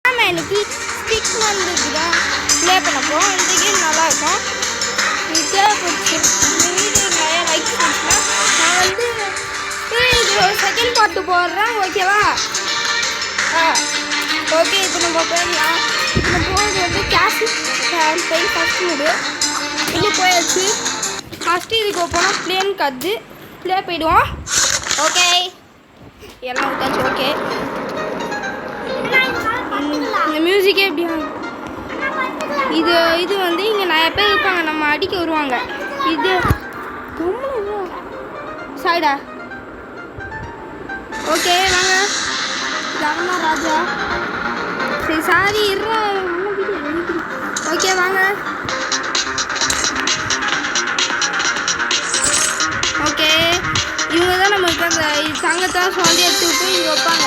ஆமாம், எனக்கு ஸ்டிக் வந்துருக்கு தான் ப்ளே பண்ண போகிறோம். இந்த கேம் நல்லாயிருக்கும். இது தேவைப்படுச்சு. இந்த வீடியோ நிறையா லைக் பண்ணிச்சுன்னா நான் வந்து இது ஒரு செகண்ட் பார்ட்டு போடுறேன். ஓகேவா? ஓகே, இப்போ நம்ம போயிடலாம். இப்போ போகிறது வந்து கேஷ் போய் ஃபஸ்ட் மூடு இங்கே போயாச்சு. ஃபஸ்ட்டு இதுக்கு போனால் பிளேன் கற்று ப்ளே போயிடுவோம். ஓகே, எல்லாம் விட்டாச்சு. ஓகே, இந்த மியூசிக்கே எப்படி இது வந்து இங்கே நிறைய பேர் இருப்பாங்க, நம்ம அடிக்க வருவாங்க. இது சைடா? ஓகே வாங்க. ஜகன்னா ராஜா சரி சாரி இருறா. ஓகே வாங்க. ஓகே, இவங்க தான் நம்ம தங்கத்தை சொல்லி எடுத்து விட்டு இங்கே வைப்பாங்க.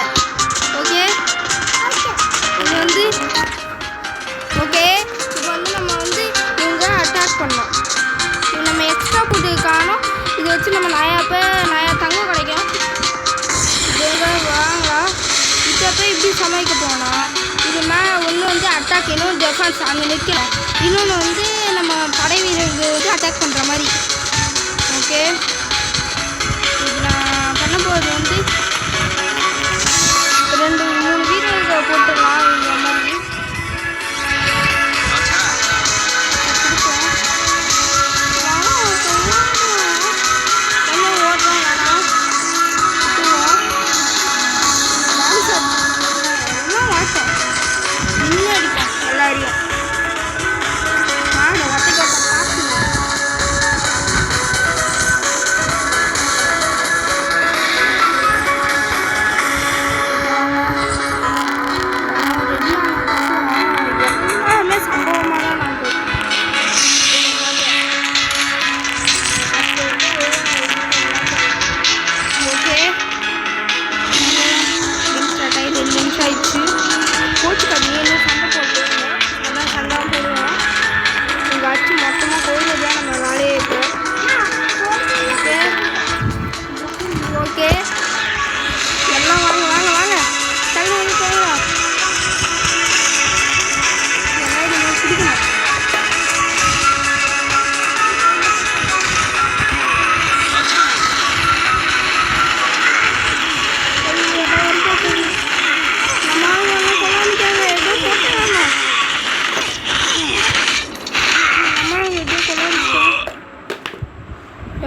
ஓகே, இது வந்து ஓகே. இப்போ வந்து நம்ம வந்து இவங்க அட்டாக் பண்ணோம். இது நம்ம எக்ஸ்ட்ரா போட்டு காணும். இதை வச்சு நம்ம நிறையா தங்கம் கிடைக்கும். வாங்கலாம். இப்போ போய் இப்படி சமைக்க போனால் இது மேலே ஒன்று வந்து அட்டாக், இன்னொன்று டிஃபென்ஸ் அங்கே நிற்கணும். இன்னொன்று வந்து நம்ம படை வீரர்கள் வந்து அட்டாக் பண்ணுற மாதிரி. ஓகே, இது நான் பண்ண போகிறது வந்து 2-3 வீரர்களை போட்டுடலாம். இந்த மாதிரி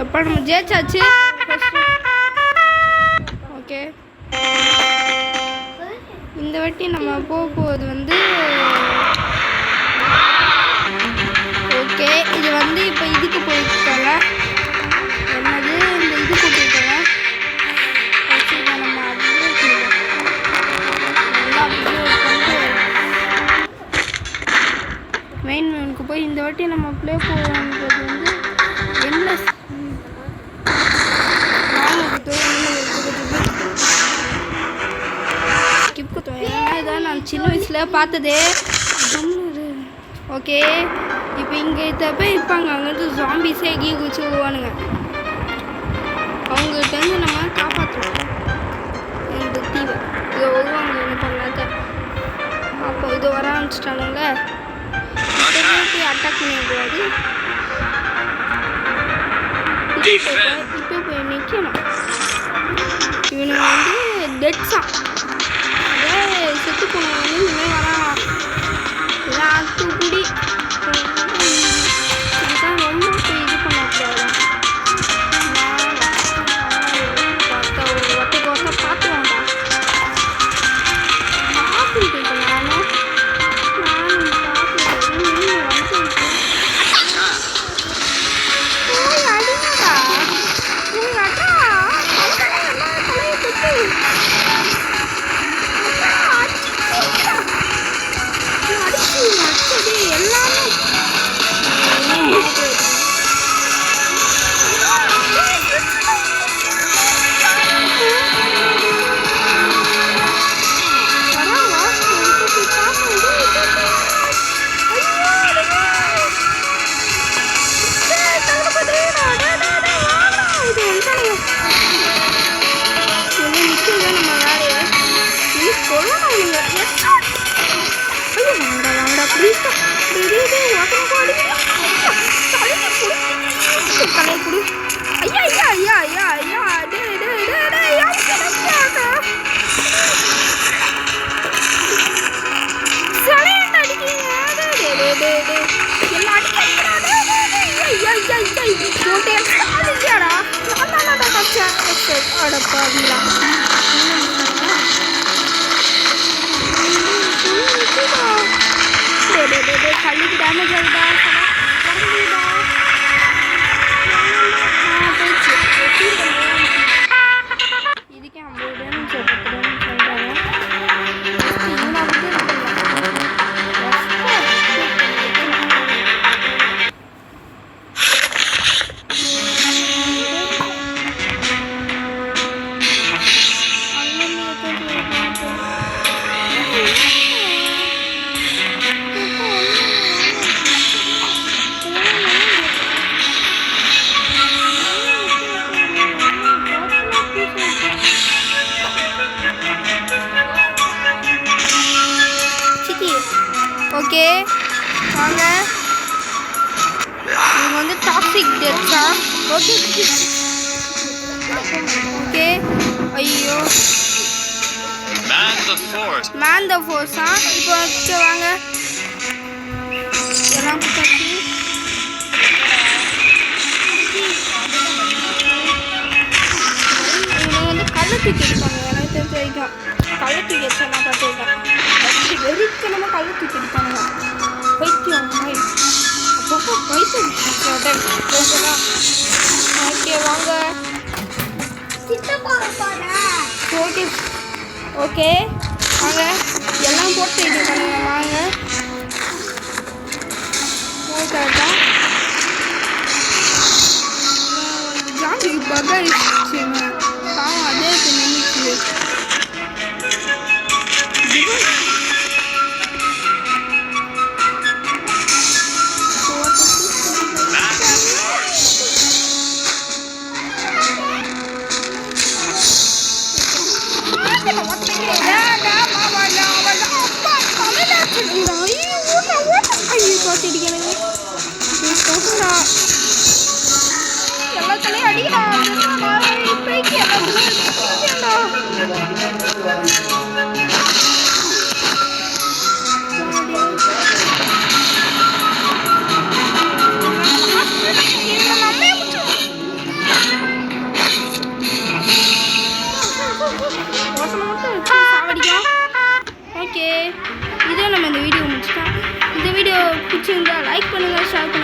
எப்போ நம்ம ஜெயிச்சாச்சு. ஓகே, இந்த வாட்டி நம்ம போகும்போது வந்து ஓகே, இது வந்து இப்போ இதுக்கு போயிருக்காங்க. என்னது இந்த இதுக்கு போயிருக்காங்க. நம்ம மெயினுக்கு போய் இந்த வாட்டி நம்ம ப்ளே போகிறது வந்து என்ன இதான் நான் சின்ன வயசில் பார்த்ததே. ஓகே, இப்போ இங்கே போய் இருப்பாங்க. அங்கேருந்து ஜாம்பிஸே எங்கேயும் குச்சி விடுவானுங்க. அவங்ககிட்ட நம்ம காப்பாற்றுவோம். இந்த தீவை இதை வருவாங்க என்ன பண்ணாத. அப்போ இதை வர ஆரம்பிச்சிட்டானுங்க. போய் அட்டாக் பண்ணிடக்கூடாது. இப்போ போய் நிற்கணும். இவனுங்க வந்து டெட்ஸான் செத்து போனவங்க வந்து இனிமேல் வரான். இதான் குடி இதுதான் ரொம்ப இது பண்ணக்கூடாது. பார்த்தா ஒரு ஒட்டைக்கு ஒருத்தா பார்த்துவாண்டா. பார்த்துட்டு இருக்கேன் நானும் பார்த்துட்டு தலையை கொடு. ஐயா ஐயா ஐயா ஐயா ஐயா டே டே டே டே கல்லுக்கு டேமேஜ் ஆகுதா இதுக்கே 50 டேமேஜ் ஓகே வாங்க இது வந்து டாக்ஸிக் டெத்ஸா ஓகே ஓகே ஐயோ மேன் த ஃபோர்ஸா இப்போ ஓகே வாங்க எல்லாம் கொடுத்தாச்சு இவங்க வந்து கள்ள தூக்கி எடுப்பாங்க எனக்கு தெரிஞ்ச வரைக்கும் கள்ள தூக்கி எடுத்து நான் பார்த்துருக்கேன் வெறித்தனமாக கள்ள தூக்கி எடுப்பாங்க பைத்தியம் அப்பப்போ பைத்தியம் ஓகே வாங்க ஓகே ஓகே வாங்க எல்லாம் போட்டு இது பண்ணுங்க வாங்க ஓகேட்டா ஜாம்பி பகாயிடுச்சுங்க பாவம் அதே நின்றுச்சு எல்லாத்தையும் அடிக்கலாம் ஓகே இதே நம்ம இந்த வீடியோ முடிச்சிட்டோம் இந்த வீடியோ பிடிச்சிருந்தா லைக் பண்ணுங்கள் ஷேர் பண்ணுங்கள்